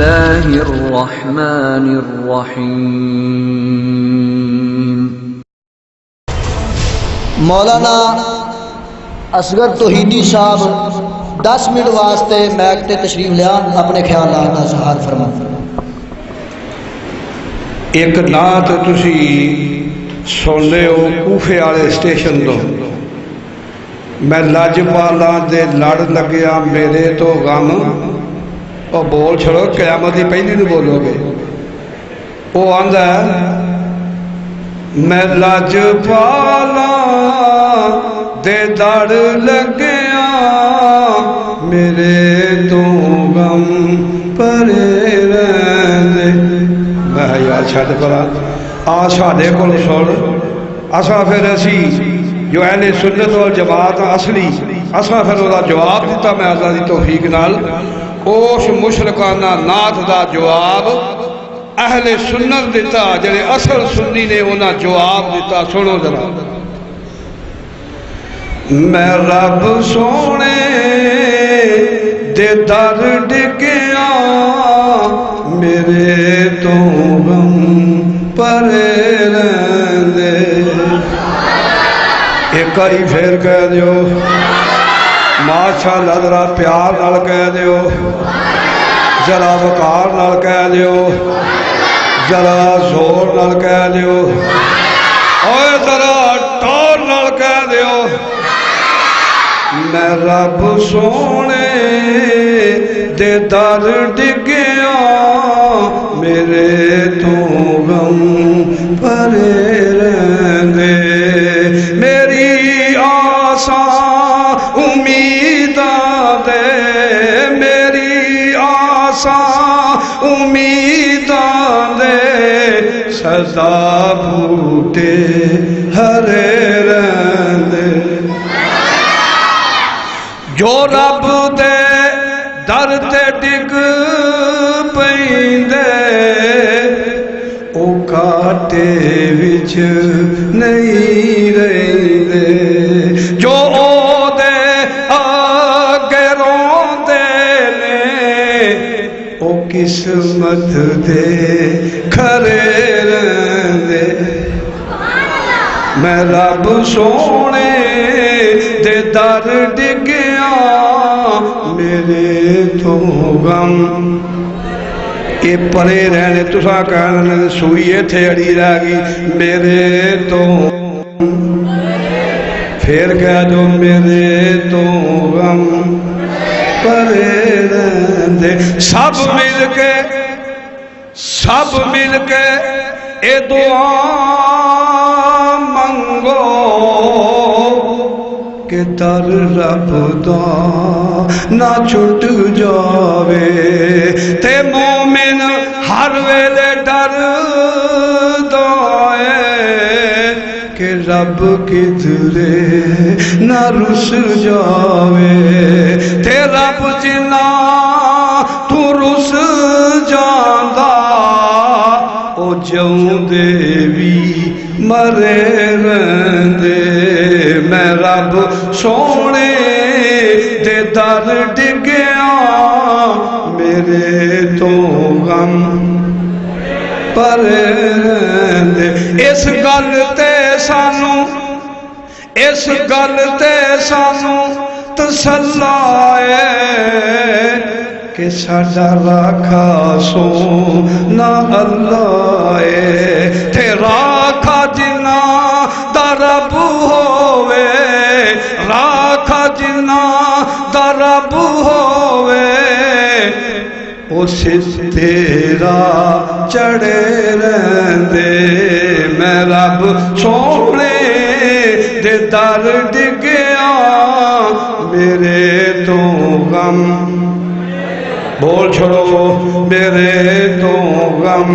الله الرحمن الرحيم. مولانا اصغر توحیدی صاحب 10 منٹ واسطے میک تے تشریف لیا، اپنے خیالات کا اظہار فرما. ایک نعت تسی سن لے ہو کوفے والے اسٹیشن تو، میں لاجپالاں دے لڑ لگیا میرے تو غم. اور بول چھڑو قیامت ہی پہلی نہیں بولو گے. وہ آندا ہے میں لاجپالاں دے لڑ لگیا میرے تو غم پرے رہندے. میں یار چھڈ پرا آ ساڈے کول سن. اساں پھر اسی جو اہل سنت والجماعت اصلی اساں پھر وہ جواب دیتا میں اللہ دی توفیق نال. اس مشرکانہ نعت دا جواب اہل سنت دیتا، جڑے اصل سنی نے انہاں جواب دیتا. سنو ذرا. میں رب سونے دے در ڈگیا میرے تو غم پرے رہندے. ایک ہی پھر کہہ دیو ماشاءاللہ، ذرا پیار نال کہہ دیو، ذرا وقار نال کہہ دیو، ذرا زور نال کہہ دیو، اور ذرا ٹور نال کہہ دیو. میں رب سونے دے در ڈگیا میرے تو غم پرے رہندے. میری آساں امیداں دے، میری آساں امیداں دے سزا بوٹے ہرے رہندے. جو رب دے در تے ڈگ پیندے او کاٹے وچ نہیں رہندے. جو او دے آگے روندے نے او قسمت دے کھرے رہندے. میں رب سونے دے در ڈگیا میرے تو غم. یہ پرے رہنے تساں کہنے سوئیے تھے اڑی رہ گئی میرے تو. پھر کہہ دو میرے تو غم پرے رہندے. سب مل کے اے دعا منگو کہ در رب دا نہ چھٹ جاوے. تے مومن ہر ویلے ڈر دائے کہ رب کدھرے نہ رس جاوے. تے رب جنا تو رس جاندا او جوں دے وی مرے رہندے. میں رب سونے دے در ڈگیا میرے تو غم پرے رہندے. اس گل تے سانو تسلا ہے کہ ساڈا راکھا سونا اللہ ہے. تے راکھا جنا دا رب ہووے، راکھا جنا دا رب ہووے او تیرا چڑھے رہندے. میں رب سونے دے در ڈگیا میرے تو غم. بول چھوڑو میرے تو غم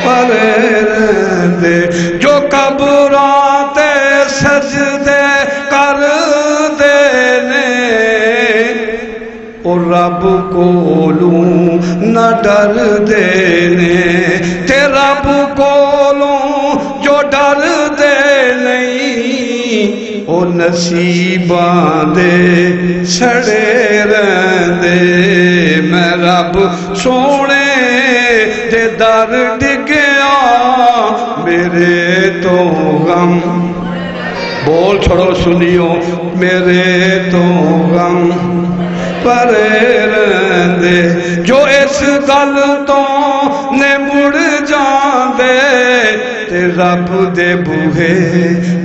پرے رہندے. جو قبراں تے سجدے کر دے نے او رب کولوں نہ ڈر دے نے. تے رب کولوں جو ڈر دے نہیں او وہ نصیباں دے سڑے رہندے میں رب سونے دے در ڈگیا میرے تو غم بول چھڑو سنیو میرے تو غم پرے رہندے جو اس گل تو نے مڑ جاندے تے رب دے بوہے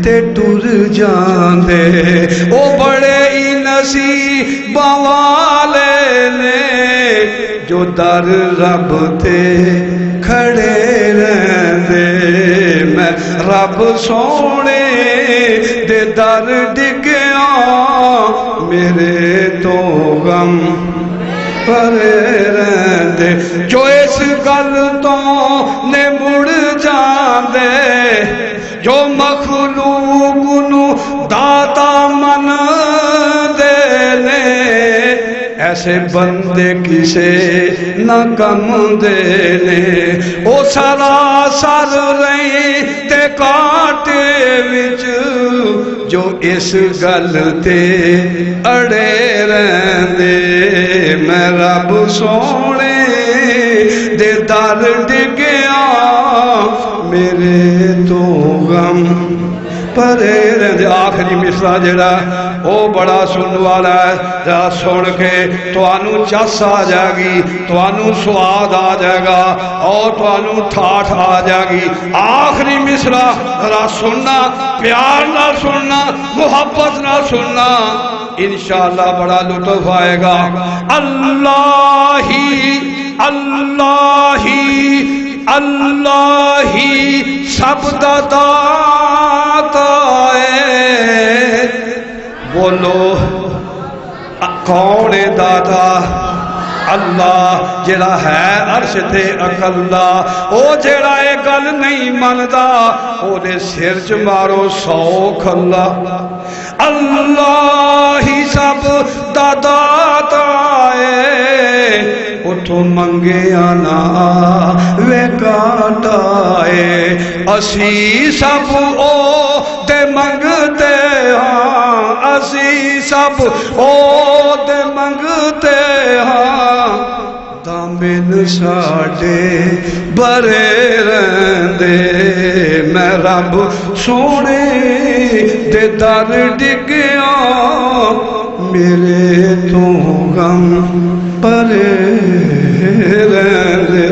تے ٹر جاندے او بڑے ہی نصیباں والے نے جو در رب تے کھڑے رہندے میں رب سونے دے در ڈگیا میرے تو غم پرے رہندے جو اس گل تو نے مڑ جاندے جو مخلوق نو داتا من دے نے ایسے بندے کسے نہ کم دے نے او سراسر رہی تے کاٹے وچ جو اس گل تے اڑے رہندے میں رب سونے دے در ڈگیا میرے تو غم پرے رہندے آخری مصرع جڑا او بڑا سن والا ہے جا سن کے توانو چس آ جائے گی توانو سواد آ جائے گا اور توانو ٹھاٹھ آ جائے گی آخری مصرع ذرا سننا پیار نہ سننا محبت نہ سننا انشاءاللہ بڑا لطف آئے گا اللہ ہی اللہ ہی اللہ ہی سب دا داتا ہے بولو کون داتا اللہ جڑا ہے عرش تے اکلا او جڑا اے گل نہیں مندا او دے سر چ مارو 100 کھلا اللہ ہی سب دا داتا ہے اتھو منگیا نا وے کاٹائے اسی سب او دے منگتے ہاں اسی سب او دے منگتے ہاں دامن ساڑے برے رہندے میں رب سونے دے در ڈگیا میرے تو غم پرے رہندے.